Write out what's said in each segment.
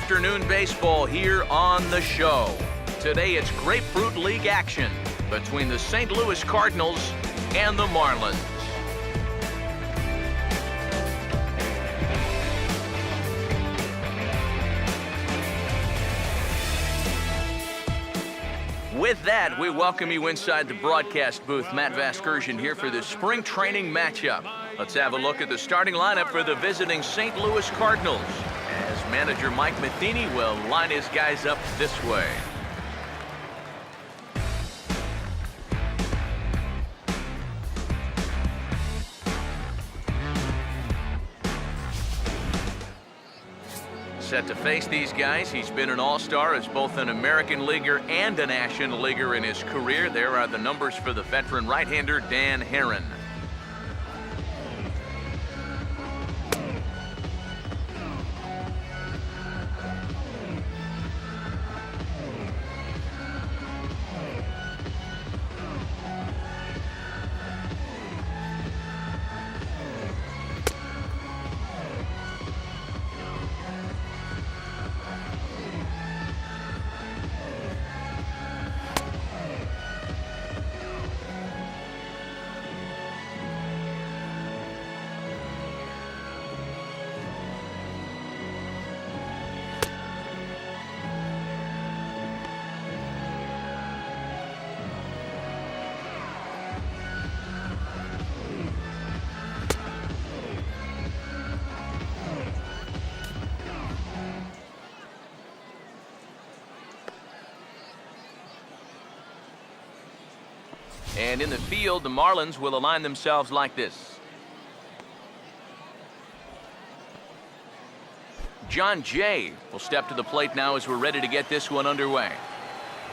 afternoon baseball here on the show. Today it's Grapefruit League action between the St. Louis Cardinals and the Marlins. With that, we welcome you inside the broadcast booth. Matt Vasgersian here for the spring training matchup. Let's have a look at the starting lineup for the visiting St. Louis Cardinals, as manager Mike Matheny will line his guys up this way. Set to face these guys. He's been an all-star as both an American leaguer and a National Leaguer in his career. There are the numbers for the veteran right-hander Dan Herron. And in the field, the Marlins will align themselves like this. John Jay will step to the plate now as we're ready to get this one underway.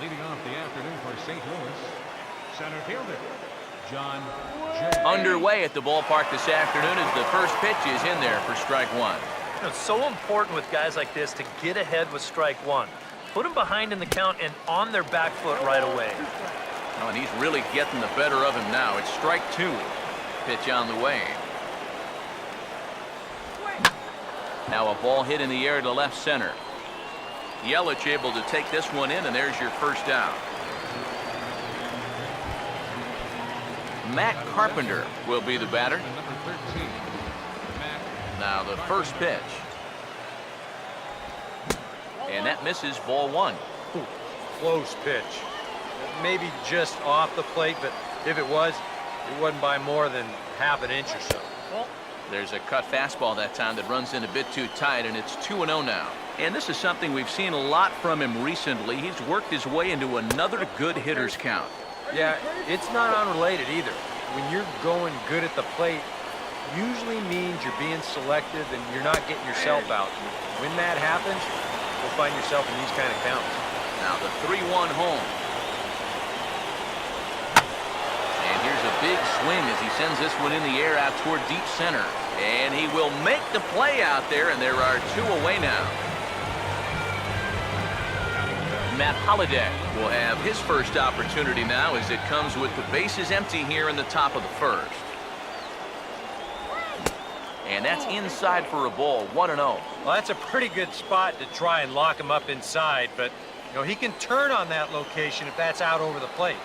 Leading off the afternoon for St. Louis, center fielder, John Jay. Underway at the ballpark this afternoon as the first pitch is in there for strike one. You know, it's so important with guys like this to get ahead with strike one. Put them behind in the count and on their back foot right away. Oh, and he's really getting the better of him now. It's strike two. Pitch on the way. Now a ball hit in the air to left center. Yelich able to take this one in, and there's your first out. Matt Carpenter will be the batter. Number 13, Now the first pitch. And that misses, ball one. Ooh, close pitch. Maybe just off the plate, but if it wasn't by more than half an inch or so. There's a cut fastball that time that runs in a bit too tight, and it's 2-0 now. And this is something we've seen a lot from him recently. He's worked his way into another good hitter's count. Yeah, it's not unrelated either. When you're going good at the plate, usually means you're being selective and you're not getting yourself out. When that happens, you'll find yourself in these kind of counts. Now the 3-1 home. And here's a big swing as he sends this one in the air out toward deep center. And he will make the play out there, and there are two away now. Matt Holliday will have his first opportunity now as it comes with the bases empty here in the top of the first. And that's inside for a ball, 1-0. Well, that's a pretty good spot to try and lock him up inside, but you know, he can turn on that location if that's out over the plate.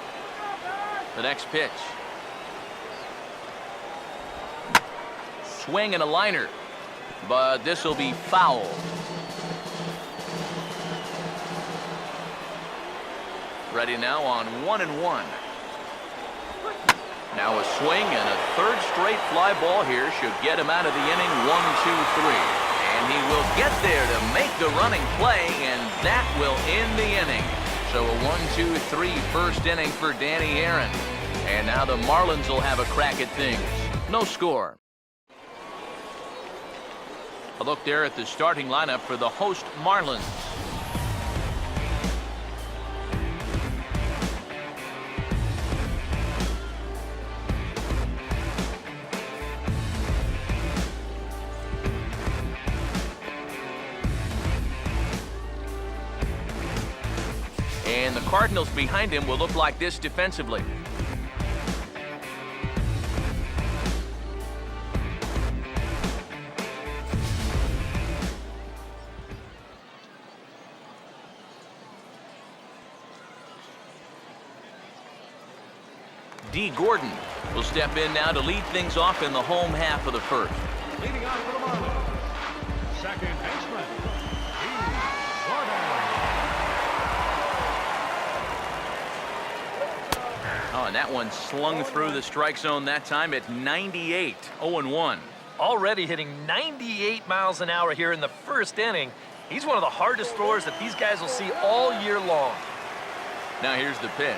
The next pitch. Swing and a liner, but this will be foul. Ready now on 1-1. Now a swing and a third straight fly ball here should get him out of the inning. 1-2-3. And he will get there to make the running play, and that will end the inning. So a 1-2-3 first inning for Danny Aaron. And now the Marlins will have a crack at things. No score. A look there at the starting lineup for the host Marlins. And the Cardinals behind him will look like this defensively. D. Gordon will step in now to lead things off in the home half of the first. Leading off for the Marlins, second baseman, D. Gordon. Oh, and that one slung through the strike zone that time at 98, 0-1. Already hitting 98 miles an hour here in the first inning. He's one of the hardest throwers that these guys will see all year long. Now here's the pitch.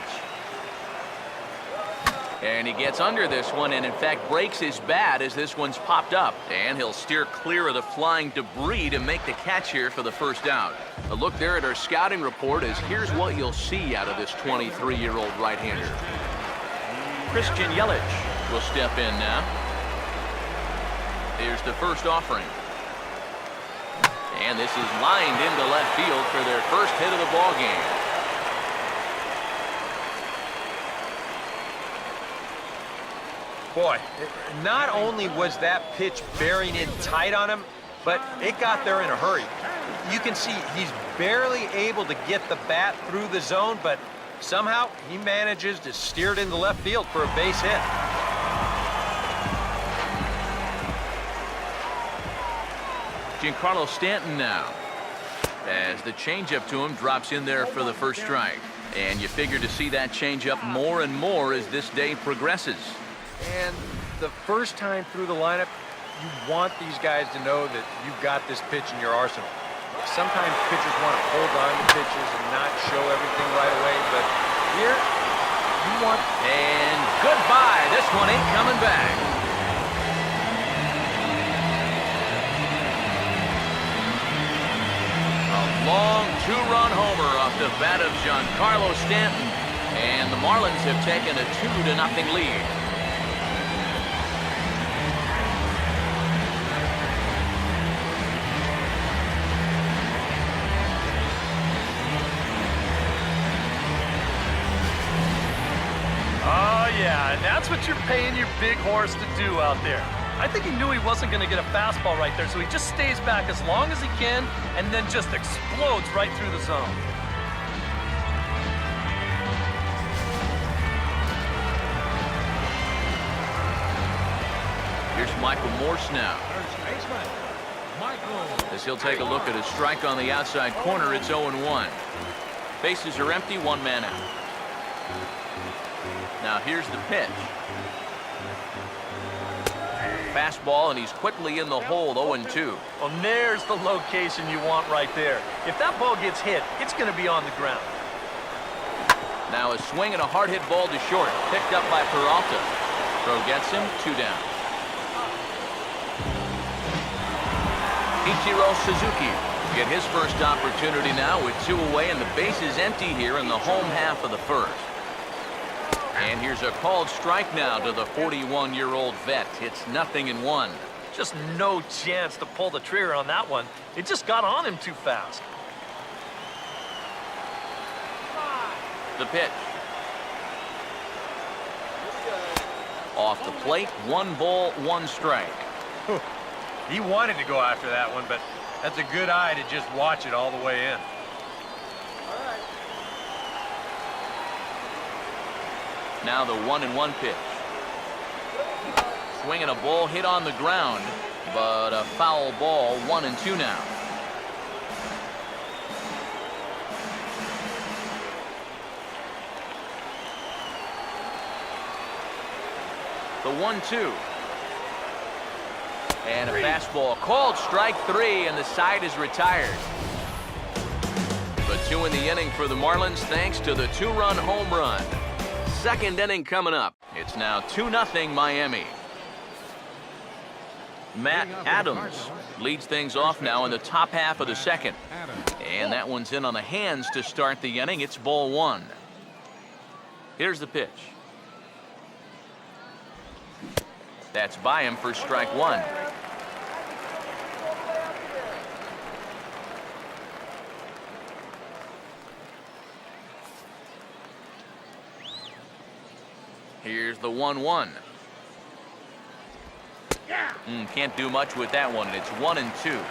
And he gets under this one and, in fact, breaks his bat as this one's popped up. And he'll steer clear of the flying debris to make the catch here for the first out. A look there at our scouting report is here's what you'll see out of this 23-year-old right-hander. Christian Yelich will step in now. Here's the first offering. And this is lined into left field for their first hit of the ball game. Boy, not only was that pitch bearing in tight on him, but it got there in a hurry. You can see he's barely able to get the bat through the zone, but somehow he manages to steer it into left field for a base hit. Giancarlo Stanton now, as the changeup to him drops in there for the first strike. And you figure to see that changeup more and more as this day progresses. And the first time through the lineup, you want these guys to know that you've got this pitch in your arsenal. Sometimes pitchers want to hold on to pitches and not show everything right away, but here, you want... And goodbye. This one ain't coming back. A long two-run homer off the bat of Giancarlo Stanton. And the Marlins have taken a 2-0 lead. Yeah, and that's what you're paying your big horse to do out there. I think he knew he wasn't going to get a fastball right there, so he just stays back as long as he can and then just explodes right through the zone. Here's Michael Morse now. First baseman, Michael. As he'll take a look at a strike on the outside corner, it's 0-1. Bases are empty, one man out. Now here's the pitch. Fastball, and he's quickly in the hole, 0-2. Well, there's the location you want right there. If that ball gets hit, it's going to be on the ground. Now a swing and a hard hit ball to short, picked up by Peralta. Throw gets him, 2 down. Ichiro Suzuki get his first opportunity now with 2 away, and the base is empty here in the home half of the first. And here's a called strike now to the 41-year-old vet. It's 0-1. Just no chance to pull the trigger on that one. It just got on him too fast. The pitch. Off the plate, 1 ball, 1 strike. He wanted to go after that one, but that's a good eye to just watch it all the way in. Now the 1-1 pitch. Swinging a ball hit on the ground, but a foul ball, 1-2 now. The 1-2. And a fastball called strike 3, and the side is retired. But 2 in the inning for the Marlins thanks to the 2-run home run. Second inning coming up. It's now 2-0 Miami. Matt Adams leads things off now in the top half of the second. And that one's in on the hands to start the inning. It's ball 1. Here's the pitch. That's by him for strike 1. Here's the 1-1. Can't do much with that one, and it's 1-2.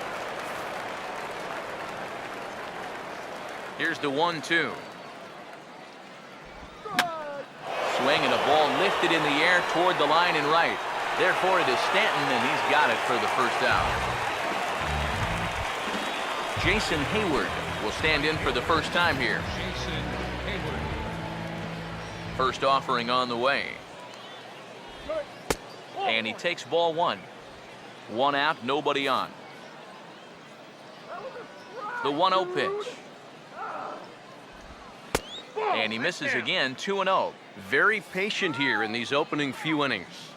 Here's the 1-2. swing and a ball lifted in the air toward the line and right. Therefore, it is Stanton, and he's got it for the first out. Jason Hayward will stand in for the first time here. Jason Hayward. First offering on the way. And he takes ball one. One out, nobody on. The 1-0 pitch. And he misses again, 2-0. Very patient here in these opening few innings.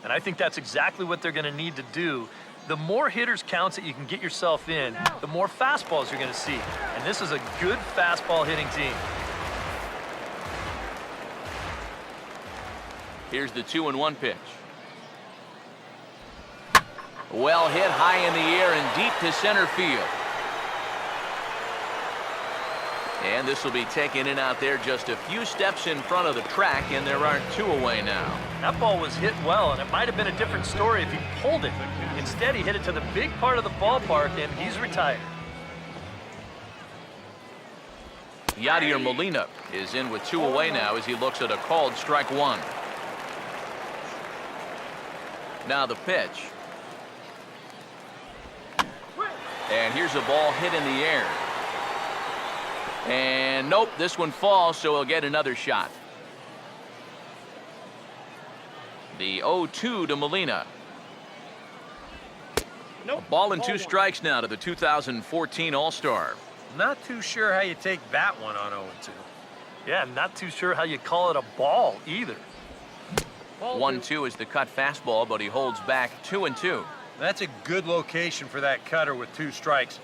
And I think that's exactly what they're going to need to do. The more hitters counts that you can get yourself in, the more fastballs you're going to see. And this is a good fastball hitting team. Here's the 2-1 pitch. Well hit high in the air and deep to center field. And this will be taken in out there just a few steps in front of the track, and there are two away now. That ball was hit well, and it might have been a different story if he pulled it. Instead, he hit it to the big part of the ballpark, and he's retired. Yadier Molina is in with two away now as he looks at a called strike one. Now the pitch. And here's a ball hit in the air. And nope, this one falls, so he'll get another shot. The 0-2 to Molina. Nope. Ball and two strikes now to the 2014 All-Star. Not too sure how you take that one on 0-2. Yeah, I'm not too sure how you call it a ball either. 1-2 is the cut fastball, but he holds back 2-2. That's a good location for that cutter with two strikes.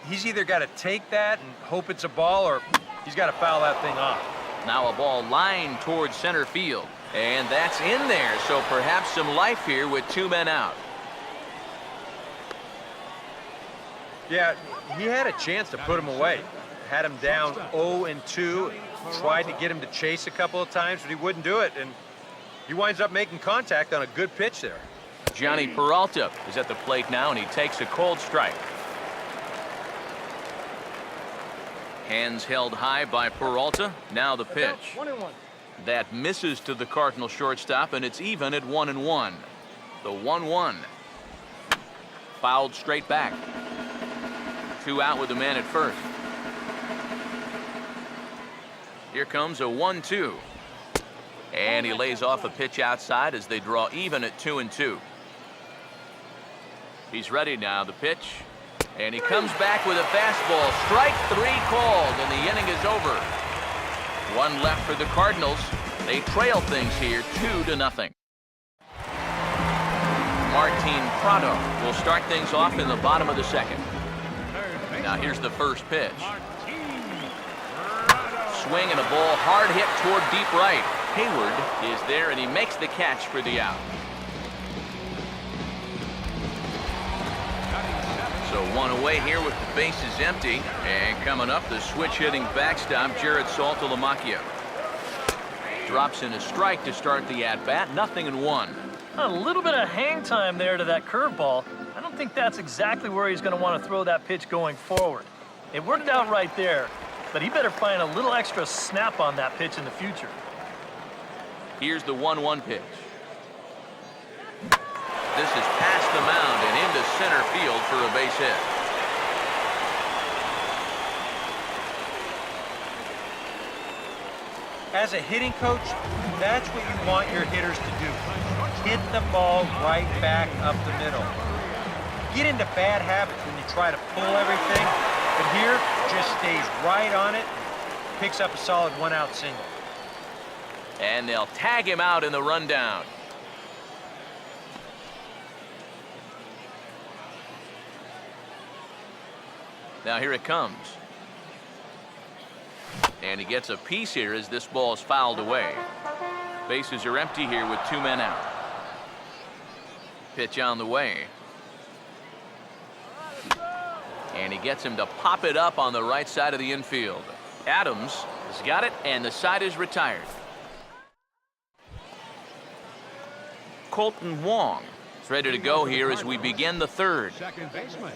He's either got to take that and hope it's a ball, or he's got to foul that thing off. Now a ball lined towards center field. And that's in there, so perhaps some life here with two men out. Yeah, he had a chance to put him away. Had him down 0-2, tried to get him to chase a couple of times, but he wouldn't do it, and he winds up making contact on a good pitch there. Johnny Peralta is at the plate now, and he takes a cold strike. Hands held high by Peralta. Now the pitch. That misses to the Cardinal shortstop, and it's even at 1-1. The 1-1. Fouled straight back. Two out with the man at first. Here comes a 1-2. And he lays off a pitch outside as they draw even at 2-2. He's ready now, the pitch. And he comes back with a fastball. Strike three called, and the inning is over. One left for the Cardinals. They trail things here 2-0. Martin Prado will start things off in the bottom of the second. Now here's the first pitch. Swing and a ball hard hit toward deep right. Hayward is there, and he makes the catch for the out. So one away here with the bases empty. And coming up, the switch-hitting backstop, Jared Saltalamacchia. Drops in a strike to start the at-bat. 0-1. A little bit of hang time there to that curveball. I don't think that's exactly where he's going to want to throw that pitch going forward. It worked out right there, but he better find a little extra snap on that pitch in the future. Here's the 1-1 pitch. This is past the mound and into center field for a base hit. As a hitting coach, that's what you want your hitters to do. Hit the ball right back up the middle. Get into bad habits when you try to pull everything, but here just stays right on it, picks up a solid one-out single. And they'll tag him out in the rundown. Now here it comes. And he gets a piece here as this ball is fouled away. Bases are empty here with two men out. Pitch on the way. And he gets him to pop it up on the right side of the infield. Adams has got it, and the side is retired. Colton Wong is ready to go here as we begin the third. Second baseman.